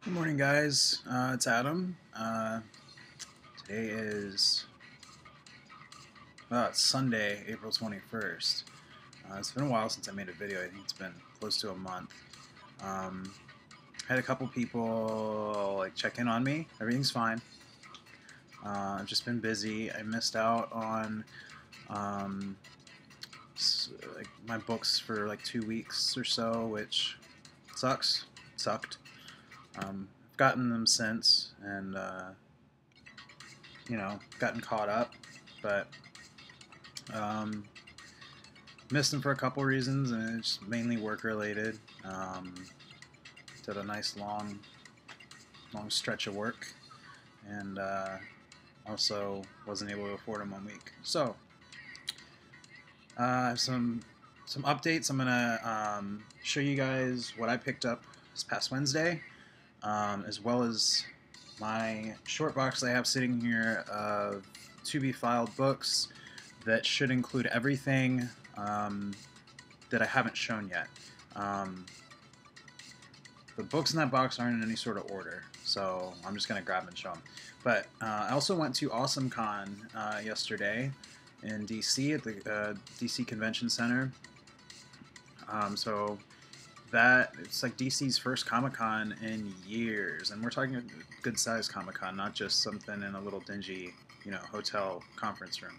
Good morning, guys. It's Adam. Today is it's Sunday, April 21st. It's been a while since I made a video. I think it's been close to a month. Had a couple people check in on me. Everything's fine. I've just been busy. I missed out on my books for 2 weeks or so, which sucks. Sucked. I've gotten them since, and gotten caught up, but missed them for a couple reasons, and it's mainly work related. Did a nice long stretch of work, and also wasn't able to afford them 1 week. So some updates. I'm gonna show you guys what I picked up this past Wednesday, as well as my short box I have sitting here of to be filed books that should include everything that I haven't shown yet. The books in that box aren't in any sort of order, so I'm just going to grab and show them. But I also went to AwesomeCon yesterday in DC at the DC Convention Center. So it's like DC's first Comic-Con in years, and we're talking a good-sized Comic-Con, not just something in a little dingy, hotel conference room.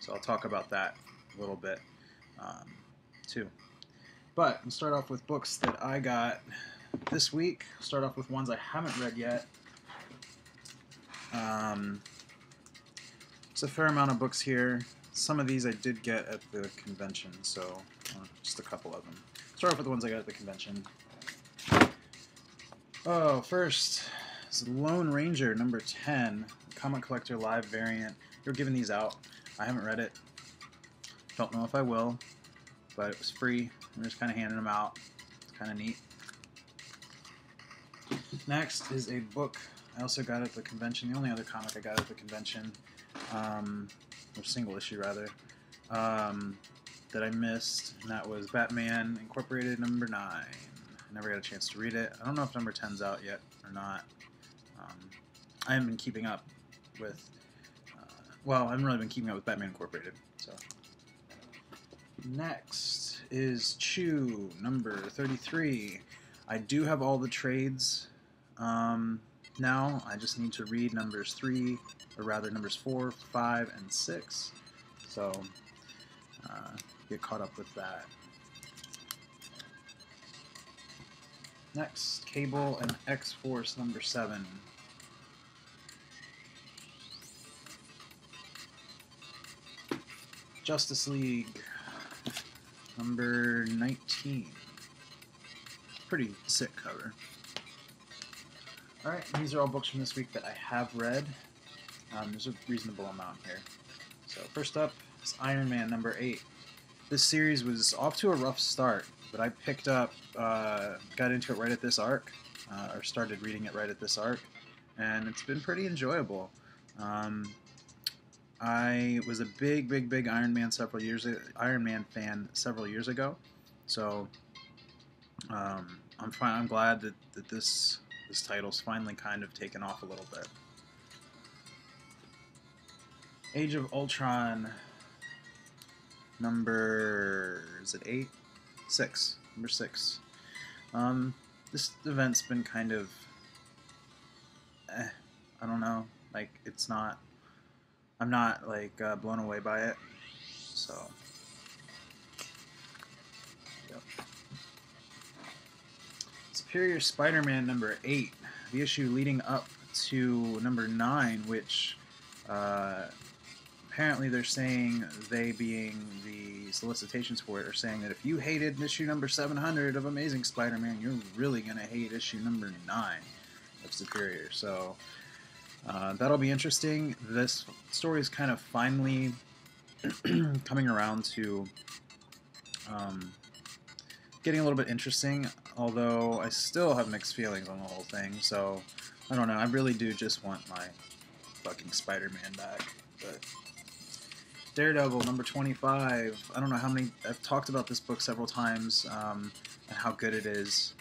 So I'll talk about that a little bit too. But I'll start off with books that I got this week. I'll start off with ones I haven't read yet. It's a fair amount of books here. Some of these I did get at the convention, so just a couple of them. Start off with the ones I got at the convention. Oh, first is Lone Ranger number 10, Comic Collector Live variant. They were giving these out. I haven't read it. Don't know if I will, but it was free. They're just kind of handing them out. It's kind of neat. Next is a book I also got at the convention. The only other comic I got at the convention, or single issue rather, that I missed, and that was Batman Incorporated number 9. I never got a chance to read it. I don't know if number 10's out yet or not. I haven't been keeping up with, I haven't really been keeping up with Batman Incorporated. So next is Chew number 33. I do have all the trades now. I just need to read numbers 4, 5, and 6. So get caught up with that. Next, Cable and X-Force number 7. Justice League number 19. Pretty sick cover. Alright, these are all books from this week that I have read. There's a reasonable amount here. So first up is Iron Man number 8. This series was off to a rough start, but I picked up, got into it right at this arc, or started reading it right at this arc, and it's been pretty enjoyable. I was a big Iron Man fan several years ago, so I'm glad that this title's finally kind of taken off a little bit. Age of Ultron number 8? 6. Number 6. This event's been kind of I don't know, I'm not blown away by it. So yep. Superior Spider-Man number 8, the issue leading up to number 9, which apparently they're saying, they being the solicitations for it, are saying that if you hated issue number 700 of Amazing Spider-Man, you're really going to hate issue number 9 of Superior. So that'll be interesting. This story is kind of finally coming around to getting a little bit interesting, although I still have mixed feelings on the whole thing. So I don't know. I really do just want my fucking Spider-Man back. But Daredevil number 25. I don't know how many. I've talked about this book several times and how good it is.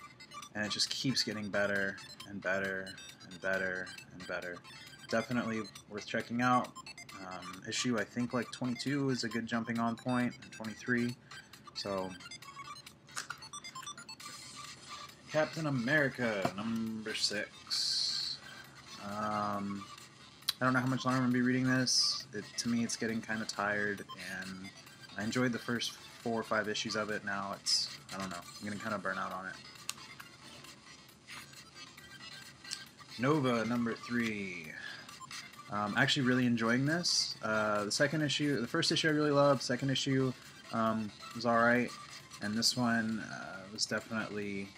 and it just keeps getting better and better and better and better. Definitely worth checking out. Issue, I think, like 22 is a good jumping on point, and 23. So, Captain America, number 6. I don't know how much longer I'm going to be reading this. To me, it's getting kind of tired, and I enjoyed the first 4 or 5 issues of it. Now it's, I don't know, I'm getting kind of burnt out on it. Nova, number 3. Actually really enjoying this. The first issue I really loved. Second issue was alright, and this one was definitely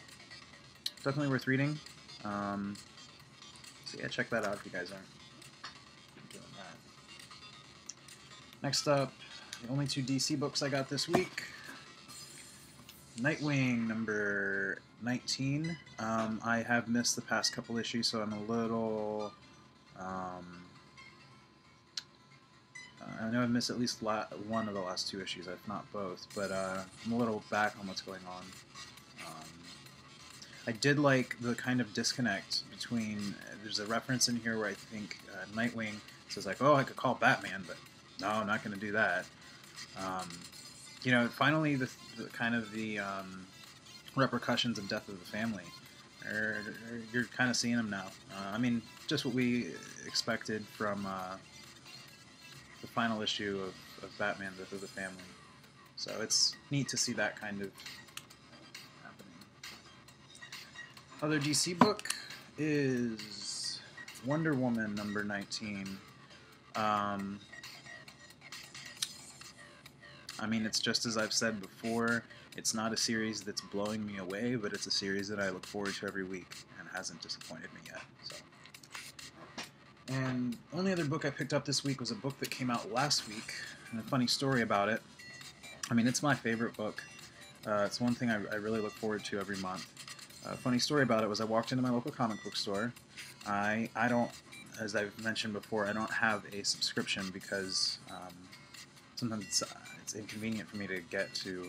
worth reading. So yeah, check that out if you guys aren't doing that. Next up, the only 2 DC books I got this week. Nightwing, number 19. I have missed the past couple issues, so I'm a little... I know I've missed at least one of the last 2 issues, if not both, but I'm a little back on what's going on. I did like the kind of disconnect between... there's a reference in here where I think Nightwing says, like, oh, I could call Batman, but no, I'm not going to do that. You know, finally, the kind of the repercussions of Death of the Family, you're kind of seeing them now. I mean, just what we expected from the final issue of Batman, Death of the Family. So it's neat to see that kind of happening. Other DC book is Wonder Woman, number 19. I mean, it's just as I've said before, it's not a series that's blowing me away, but it's a series that I look forward to every week, and hasn't disappointed me yet. So. And the only other book I picked up this week was a book that came out last week, and a funny story about it. I mean, it's my favorite book. It's one thing I really look forward to every month. Funny story about it was I walked into my local comic book store. I don't, as I've mentioned before, I don't have a subscription because sometimes it's inconvenient for me to get to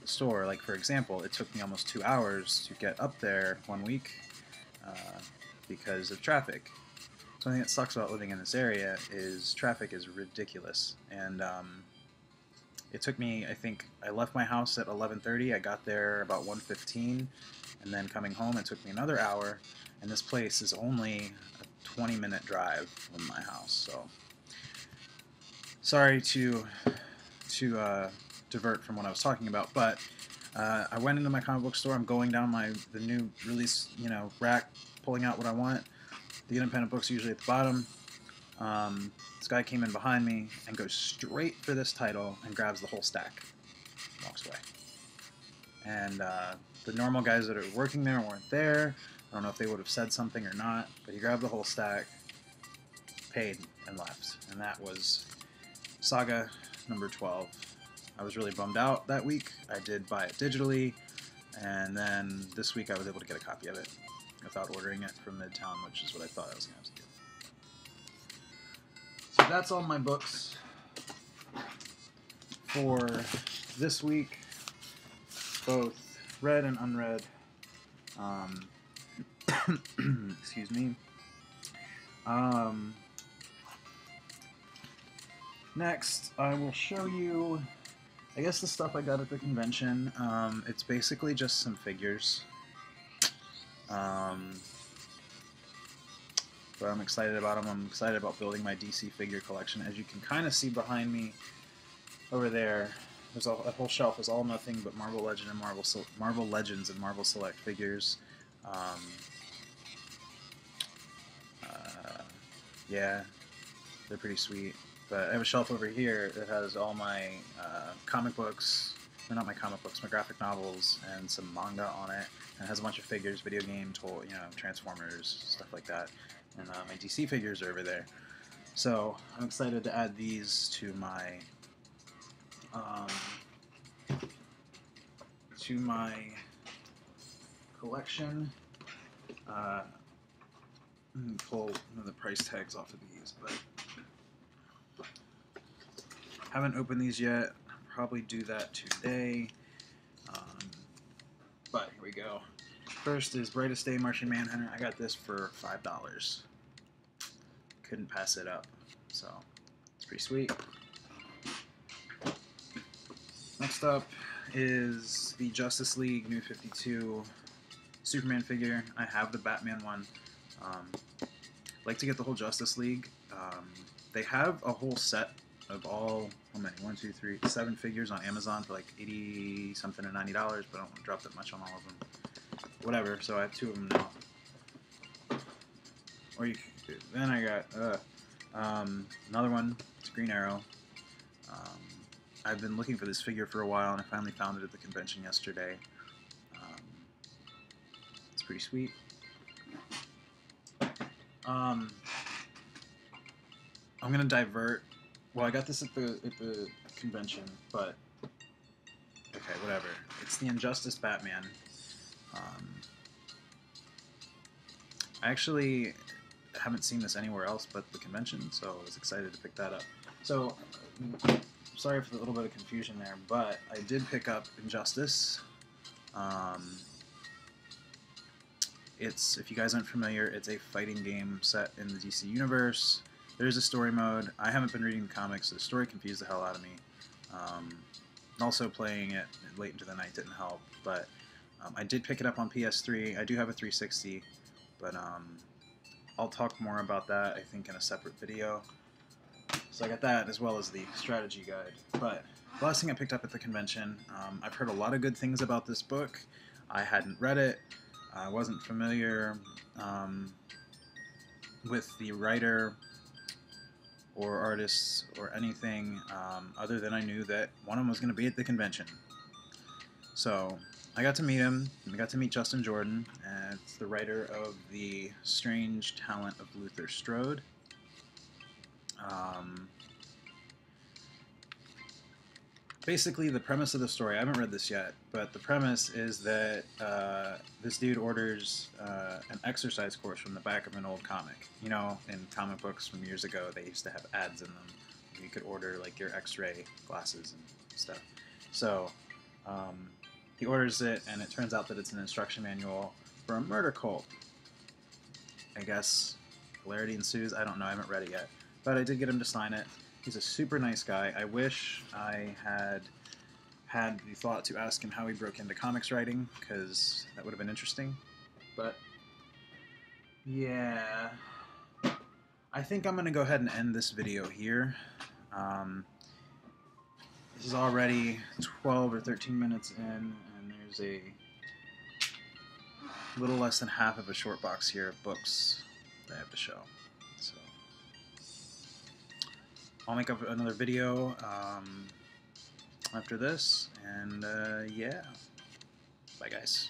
the store. Like, for example, it took me almost 2 hours to get up there one week because of traffic. Something that sucks about living in this area is traffic is ridiculous, and it took me, I think, I left my house at 11:30, I got there about 1:15, and then coming home it took me another hour, and this place is only a 20-minute drive from my house, so sorry to divert from what I was talking about, but I went into my comic book store. I'm going down the new release, rack, pulling out what I want. The independent book's usually at the bottom. This guy came in behind me and goes straight for this title and grabs the whole stack. Walks away. And the normal guys that are working there weren't there. I don't know if they would have said something or not, but he grabbed the whole stack, paid, and left. And that was Saga number 12. I was really bummed out that week. I did buy it digitally, and then this week I was able to get a copy of it without ordering it from Midtown, which is what I thought I was going to have to do. So that's all my books for this week, both read and unread. Excuse me. Next, I will show you, I guess, the stuff I got at the convention. It's basically just some figures. But I'm excited about them. I'm excited about building my DC figure collection. As you can kind of see behind me over there, there's a whole shelf is all nothing but Marvel Legends and Marvel Select figures. Yeah, they're pretty sweet. But I have a shelf over here that has all my comic books, or not my comic books, my graphic novels, and some manga on it. And it has a bunch of figures, video game, Transformers, stuff like that. And my DC figures are over there. So I'm excited to add these to my collection. Let me pull one of the price tags off of these, but haven't opened these yet. I'll probably do that today. But here we go. First is Brightest Day Martian Manhunter. I got this for $5. Couldn't pass it up, so it's pretty sweet. Next up is the Justice League New 52 Superman figure. I have the Batman one. Like to get the whole Justice League. They have a whole set of all, how many? 1, 2, 3, 7 figures on Amazon for like 80 something or $90, but I don't want to drop that much on all of them. Whatever, so I have 2 of them now. Or you, then I got another one. It's Green Arrow. I've been looking for this figure for a while, and I finally found it at the convention yesterday. It's pretty sweet. I'm gonna divert. Well, I got this at the convention, but okay, whatever. It's the Injustice Batman. I actually haven't seen this anywhere else but the convention, so I was excited to pick that up. So, sorry for the little bit of confusion there, but I did pick up Injustice. If you guys aren't familiar, it's a fighting game set in the DC universe. There's a story mode. I haven't been reading the comics, so the story confused the hell out of me. Also, playing it late into the night didn't help, but I did pick it up on PS3. I do have a 360, but I'll talk more about that, I think, in a separate video. So I got that, as well as the strategy guide. But the last thing I picked up at the convention, I've heard a lot of good things about this book. I hadn't read it. I wasn't familiar with the writer or artists or anything other than I knew that one of them was going to be at the convention. So I got to meet him. I got to meet Justin Jordan, and it's the writer of The Strange Talent of Luther Strode. Basically, the premise of the story, I haven't read this yet, but the premise is that this dude orders an exercise course from the back of an old comic. You know, in comic books from years ago, they used to have ads in them. You could order, like, your x-ray glasses and stuff. So, he orders it, and it turns out that it's an instruction manual for a murder cult. I guess hilarity ensues. I don't know. I haven't read it yet. But I did get him to sign it. He's a super nice guy. I wish I had the thought to ask him how he broke into comics writing, because that would have been interesting. But, yeah. I think I'm going to go ahead and end this video here. This is already 12 or 13 minutes in, and there's a little less than half of a short box here of books that I have to show. So I'll make up another video after this, and yeah. Bye, guys.